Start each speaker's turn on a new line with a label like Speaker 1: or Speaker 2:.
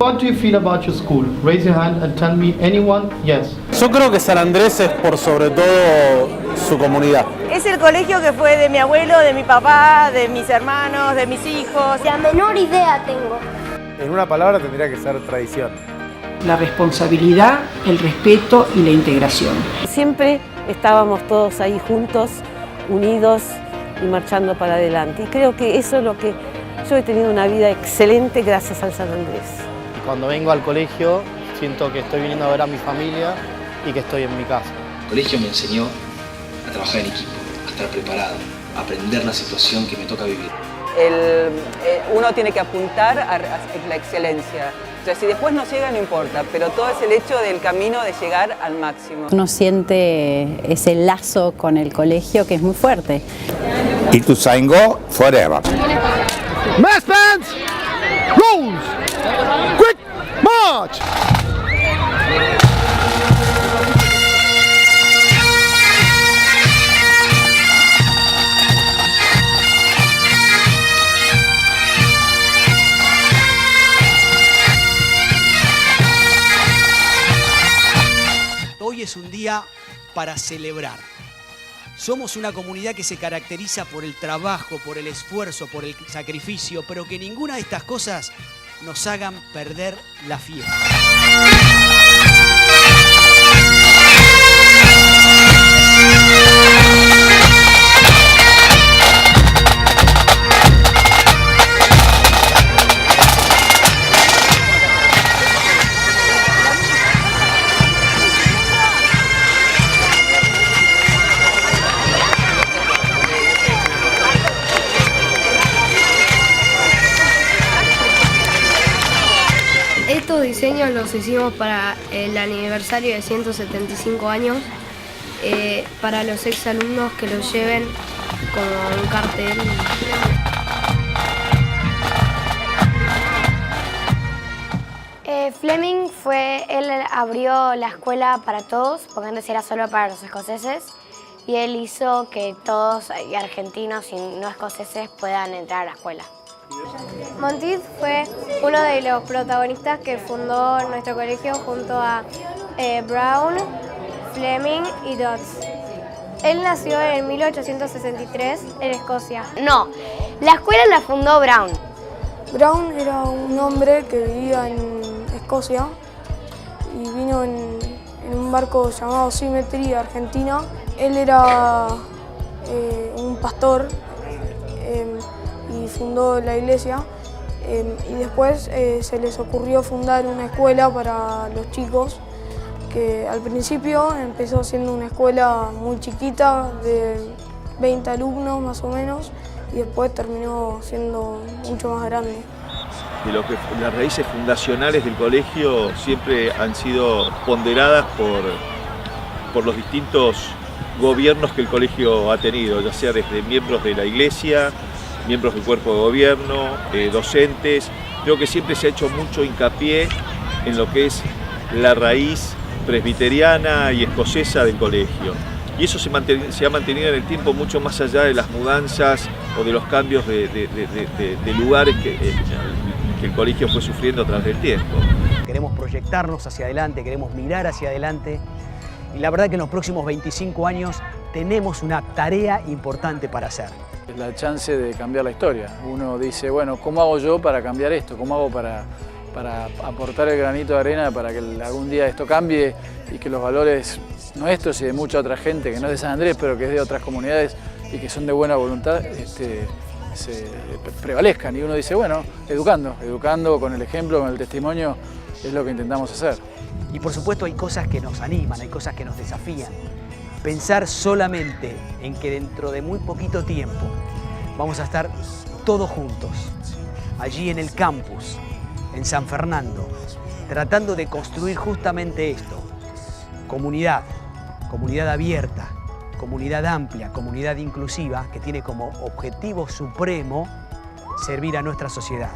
Speaker 1: What do you feel about your school? Raise your hand and tell me anyone, yes.
Speaker 2: Yo creo que San Andrés es por sobre todo su comunidad.
Speaker 3: Es el colegio que fue de mi abuelo, de mi papá, de mis hermanos, de mis hijos.
Speaker 4: La menor idea tengo.
Speaker 5: En una palabra tendría que ser tradición.
Speaker 6: La responsabilidad, el respeto y la integración.
Speaker 3: Siempre estábamos todos ahí juntos, unidos y marchando para adelante. Y creo que eso es lo que yo he tenido una vida excelente gracias al San Andrés.
Speaker 7: Cuando vengo al colegio siento que estoy viniendo a ver a mi familia y que estoy en mi casa.
Speaker 8: El colegio me enseñó a trabajar en equipo, a estar preparado, a aprender la situación que me toca vivir.
Speaker 3: Uno tiene que apuntar a la excelencia. O sea, si después no llega no importa, pero todo es el hecho del camino de llegar al máximo.
Speaker 9: Uno siente ese lazo con el colegio que es muy fuerte.
Speaker 10: Ituzaingó forever.
Speaker 5: Mass bands, rules, quick march.
Speaker 11: Hoy es un día para celebrar. Somos una comunidad que se caracteriza por el trabajo, por el esfuerzo, por el sacrificio, pero que ninguna de estas cosas nos hagan perder la fiesta.
Speaker 4: Estos diseños los hicimos para el aniversario de 175 años, para los exalumnos que los lleven como un cartel.
Speaker 12: Fleming él abrió la escuela para todos, porque antes era solo para los escoceses, y él hizo que todos argentinos y no escoceses puedan entrar a la escuela.
Speaker 4: Monteith fue uno de los protagonistas que fundó nuestro colegio junto a Brown, Fleming y Dodds. Él nació en 1863 en Escocia.
Speaker 12: No, la escuela la fundó Brown.
Speaker 4: Brown era un hombre que vivía en Escocia y vino en un barco llamado Symmetry a Argentina. Él era un pastor y fundó la iglesia, y después se les ocurrió fundar una escuela para los chicos, que al principio empezó siendo una escuela muy chiquita de 20 alumnos más o menos, y después terminó siendo mucho más grande.
Speaker 13: De lo que las raíces fundacionales del colegio siempre han sido ponderadas por los distintos gobiernos que el colegio ha tenido, ya sea desde miembros de la iglesia, miembros del cuerpo de gobierno, docentes. Creo que siempre se ha hecho mucho hincapié en lo que es la raíz presbiteriana y escocesa del colegio. Y eso se ha mantenido en el tiempo mucho más allá de las mudanzas o de los cambios de lugares que el colegio fue sufriendo a través del tiempo.
Speaker 11: Queremos proyectarnos hacia adelante, queremos mirar hacia adelante. Y la verdad que en los próximos 25 años tenemos una tarea importante para hacer.
Speaker 2: Es la chance de cambiar la historia. Uno dice, bueno, ¿cómo hago yo para cambiar esto? ¿Cómo hago para aportar el granito de arena para que algún día esto cambie y que los valores nuestros y de mucha otra gente que no es de San Andrés, pero que es de otras comunidades y que son de buena voluntad, se prevalezcan? Y uno dice, bueno, educando con el ejemplo, con el testimonio, es lo que intentamos hacer.
Speaker 11: Y por supuesto hay cosas que nos animan, hay cosas que nos desafían. Pensar solamente en que dentro de muy poquito tiempo vamos a estar todos juntos, allí en el campus, en San Fernando, tratando de construir justamente esto: comunidad, comunidad abierta, comunidad amplia, comunidad inclusiva, que tiene como objetivo supremo servir a nuestra sociedad.